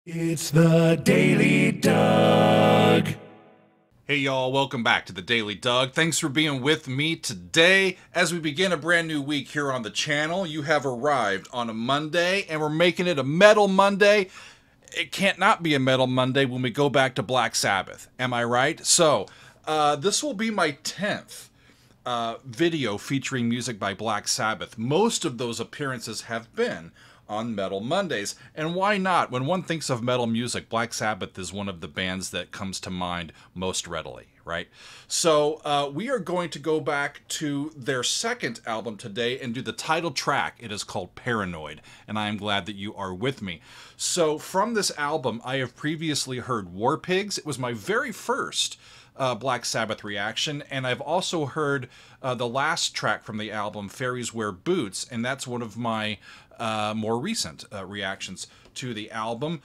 It's the Daily Doug. Hey y'all, welcome back to the Daily Doug. Thanks for being with me today as we begin a brand new week here on the channel. You have arrived on a Monday and we're making it a Metal Monday. It can't not be a Metal Monday when we go back to Black Sabbath. Am I right? So, this will be my 10th video featuring music by Black Sabbath. Most of those appearances have been on Metal Mondays. And why not? When one thinks of metal music, Black Sabbath is one of the bands that comes to mind most readily, right? So we are going to go back to their second album today and do the title track. It is called Paranoid, and I am glad that you are with me. So from this album, I have previously heard War Pigs. It was my very first Black Sabbath reaction, and I've also heard the last track from the album, Fairies Wear Boots, and that's one of my more recent reactions to the album.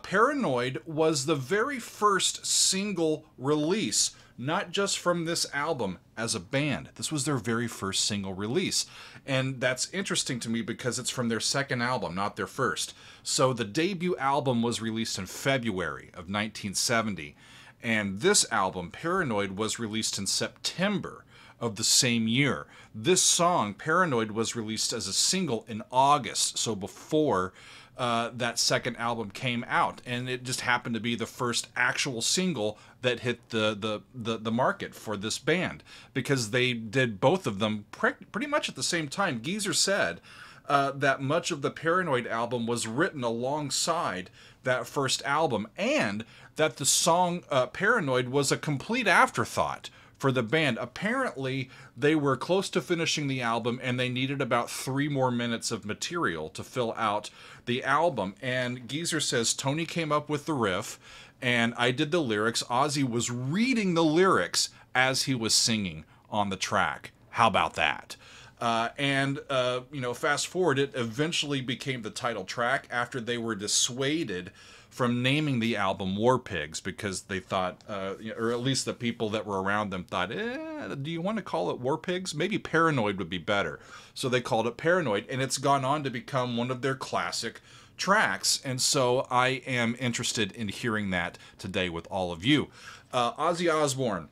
Paranoid was the very first single release, not just from this album as a band. This was their very first single release. And that's interesting to me because it's from their second album, not their first. So the debut album was released in February of 1970. And this album, Paranoid, was released in September of the same year. This song, Paranoid, was released as a single in August, so before that second album came out, and it just happened to be the first actual single that hit the market for this band, because they did both of them pretty much at the same time. Geezer said that much of the Paranoid album was written alongside that first album, and that the song Paranoid was a complete afterthought for the band. Apparently, they were close to finishing the album and they needed about 3 more minutes of material to fill out the album. And Geezer says Tony came up with the riff and I did the lyrics. Ozzy was reading the lyrics as he was singing on the track. How about that? Fast forward, it eventually became the title track after they were dissuaded from naming the album War Pigs, because they thought, or at least the people that were around them thought, do you want to call it War Pigs? Maybe Paranoid would be better. So they called it Paranoid, and it's gone on to become one of their classic tracks. And so I am interested in hearing that today with all of you. Ozzy Osbourne.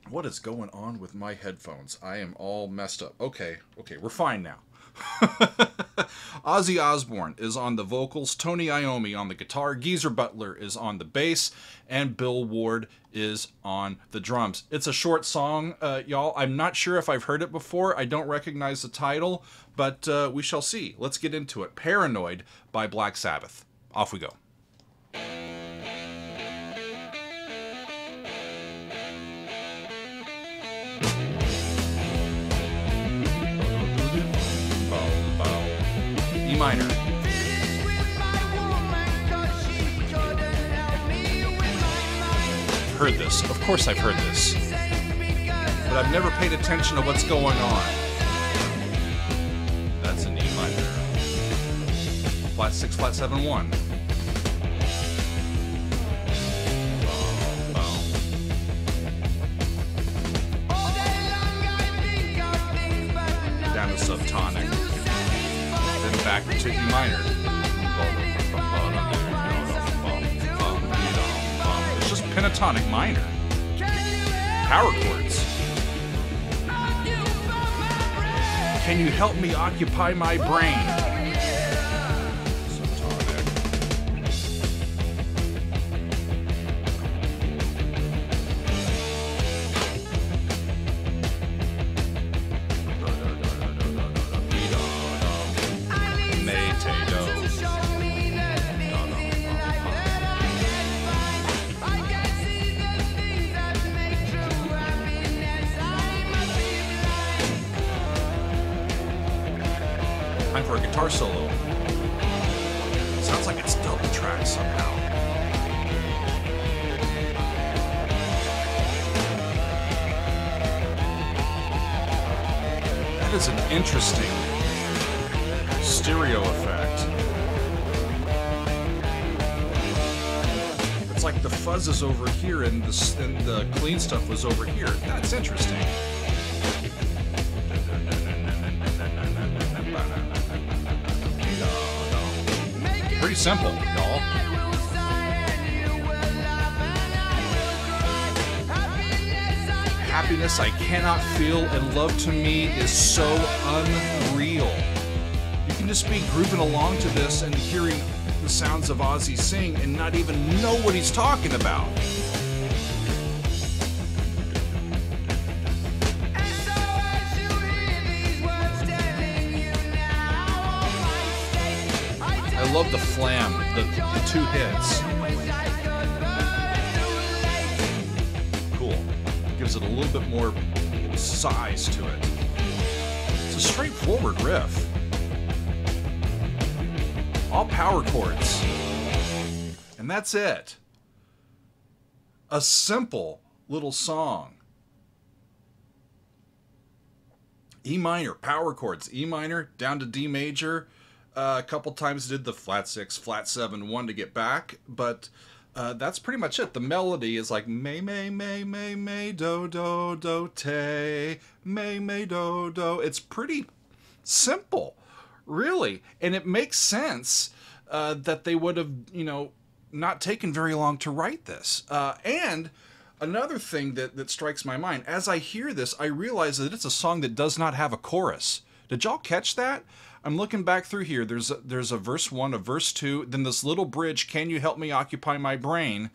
What is going on with my headphones? I am all messed up. Okay, we're fine now. Ozzy Osbourne is on the vocals, Tony Iommi on the guitar, Geezer Butler is on the bass, and Bill Ward is on the drums. It's a short song, y'all. I'm not sure if I've heard it before. I don't recognize the title, but we shall see. Let's get into it. Paranoid by Black Sabbath. Off we go. E minor. Heard this. Of course I've heard this. But I've never paid attention to what's going on. That's an E minor. Flat 6, flat 7, 1. Down to subtonic. Then back to E minor. It's just pentatonic minor. Power chords. Can you help me occupy my brain? Subtonic. Time for a guitar solo. Sounds like it's double track somehow. That is an interesting stereo effect. It's like the fuzz is over here and the clean stuff was over here. That's interesting. Pretty simple, y'all. happiness I cannot feel, and love to me is so unreal. You can just be grooving along to this and hearing the sounds of Ozzy sing and not even know what he's talking about. I love the flam, the two hits. Cool. Gives it a little bit more size to it. It's a straightforward riff. All power chords. And that's it. A simple little song. E minor, power chords. E minor down to D major. A couple times did the flat 6, flat 7, 1 to get back, but that's pretty much it. The melody is like may, do, do, do, te, may, do, do. It's pretty simple, really, and it makes sense that they would have, not taken very long to write this. And another thing that strikes my mind, as I hear this, I realize that it's a song that does not have a chorus. Did y'all catch that? I'm looking back through here. There's a verse 1, a verse 2, then this little bridge, can you help me occupy my brain?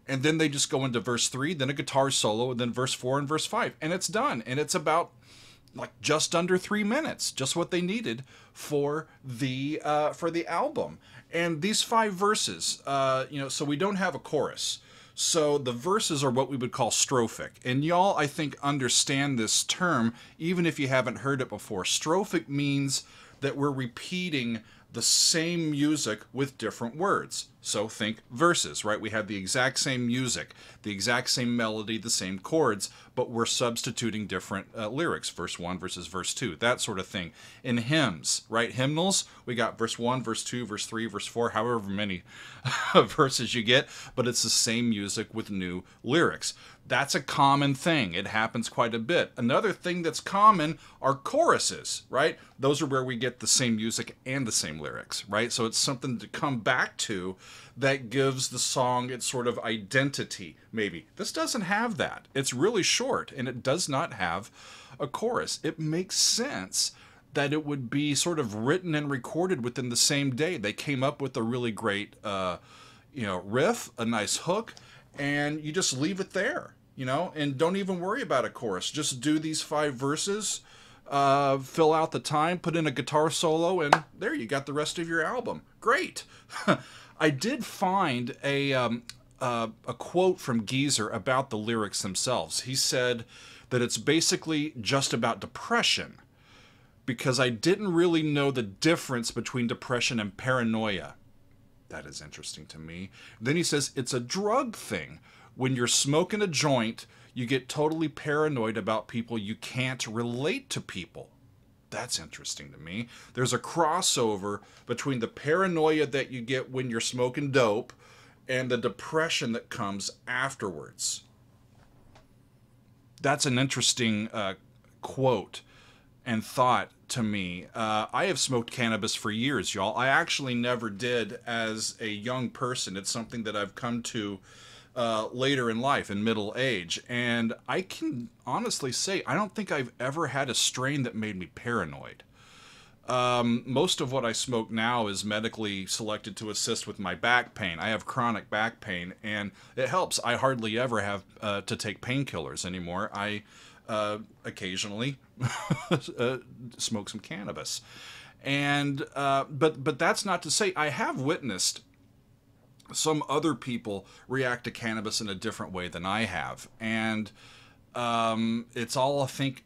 And then they just go into verse 3, then a guitar solo, and then verse 4 and verse 5. And it's done. And it's about like just under 3 minutes, just what they needed for the album. And these 5 verses, so we don't have a chorus. So the verses are what we would call strophic. And y'all, I think, understand this term, even if you haven't heard it before. Strophic means that we're repeating the same music with different words. So think verses, right? We have the exact same music, the exact same melody, the same chords, but we're substituting different lyrics, verse 1 versus verse 2, that sort of thing. In hymns, right? Hymnals, we got verse 1, verse 2, verse 3, verse 4, however many verses you get, but it's the same music with new lyrics. That's a common thing. It happens quite a bit. Another thing that's common are choruses, right? Those are where we get the same music and the same lyrics, right? So it's something to come back to that gives the song its sort of identity, maybe. This doesn't have that. It's really short, and it does not have a chorus. It makes sense that it would be sort of written and recorded within the same day. They came up with a really great, riff, a nice hook, and you just leave it there, and don't even worry about a chorus. Just do these 5 verses, fill out the time, put in a guitar solo, and there you got the rest of your album. Great. I did find a quote from Geezer about the lyrics themselves. He said that it's basically just about depression, because I didn't really know the difference between depression and paranoia. That is interesting to me. Then he says it's a drug thing. When you're smoking a joint, you get totally paranoid about people. You can't relate to people. That's interesting to me. There's a crossover between the paranoia that you get when you're smoking dope and the depression that comes afterwards. That's an interesting quote and thought to me. I have smoked cannabis for years, y'all. I actually never did as a young person. It's something that I've come to later in life, in middle age. And I can honestly say, I don't think I've ever had a strain that made me paranoid. Most of what I smoke now is medically selected to assist with my back pain. I have chronic back pain, and it helps. I hardly ever have to take painkillers anymore. I occasionally smoke some cannabis. And but that's not to say I have witnessed some other people react to cannabis in a different way than I have. And it's all, I think,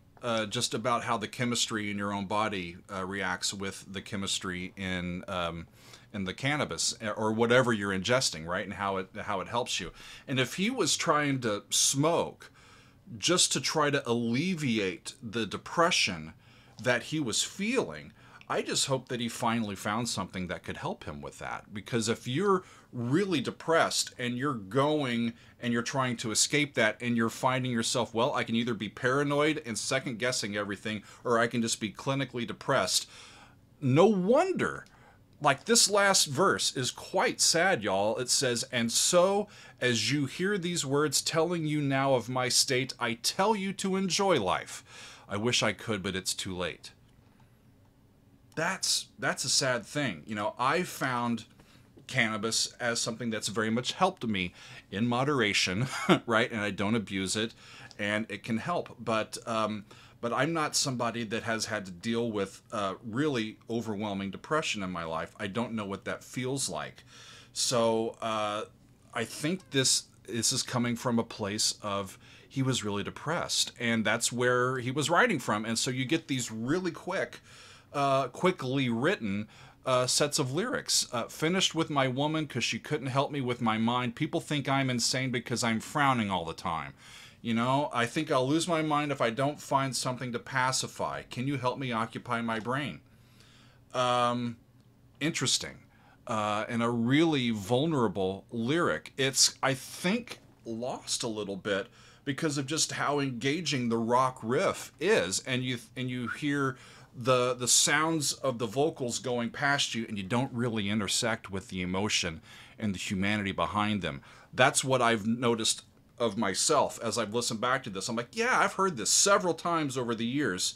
just about how the chemistry in your own body reacts with the chemistry in the cannabis or whatever you're ingesting, right? And how it helps you. And if he was trying to smoke just to try to alleviate the depression that he was feeling, I just hope that he finally found something that could help him with that. Because if you're really depressed and you're going and you're trying to escape that and you're finding yourself, well, I can either be paranoid and second guessing everything, or I can just be clinically depressed. No wonder like this last verse is quite sad, y'all. It says, "And so, as you hear these words telling you now of my state, I tell you to enjoy life. I wish I could, but it's too late." That's a sad thing. You know, I found cannabis as something that's very much helped me in moderation, right? And I don't abuse it, and it can help. But I'm not somebody that has had to deal with really overwhelming depression in my life. I don't know what that feels like. So I think this is coming from a place of he was really depressed, and that's where he was writing from. And so you get these really quickly written sets of lyrics. Finished with my woman because she couldn't help me with my mind. People think I'm insane because I'm frowning all the time. You know, I think I'll lose my mind if I don't find something to pacify. Can you help me occupy my brain? Interesting. And a really vulnerable lyric. It's, I think, lost a little bit because of just how engaging the rock riff is. And you hear the sounds of the vocals going past you, and you don't really intersect with the emotion and the humanity behind them. That's what I've noticed of myself as I've listened back to this. I'm like, yeah, I've heard this several times over the years,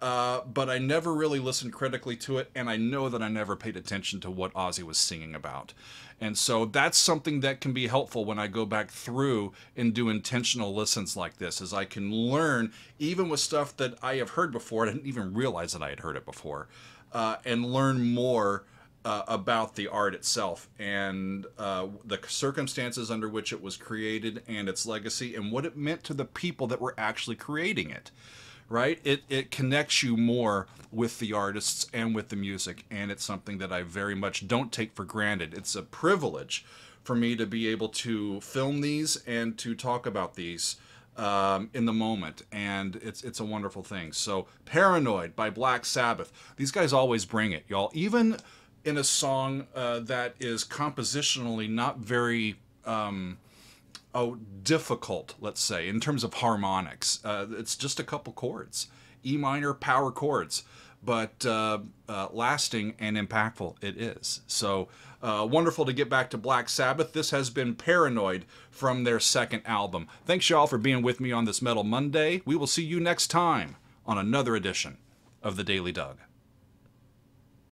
but I never really listened critically to it, and I know that I never paid attention to what Ozzy was singing about. And so that's something that can be helpful when I go back through and do intentional listens like this, is I can learn, even with stuff that I have heard before, I didn't even realize that I had heard it before, and learn more about the art itself and the circumstances under which it was created and its legacy and what it meant to the people that were actually creating it. Right? It connects you more with the artists and with the music, and it's something that I very much don't take for granted. It's a privilege for me to be able to film these and to talk about these in the moment, and it's a wonderful thing. So, Paranoid by Black Sabbath. These guys always bring it, y'all. Even in a song that is compositionally not very difficult, let's say, in terms of harmonics. It's just a couple chords, E minor power chords, but lasting and impactful it is. So wonderful to get back to Black Sabbath. This has been Paranoid from their second album. Thanks y'all for being with me on this Metal Monday. We will see you next time on another edition of The Daily Doug.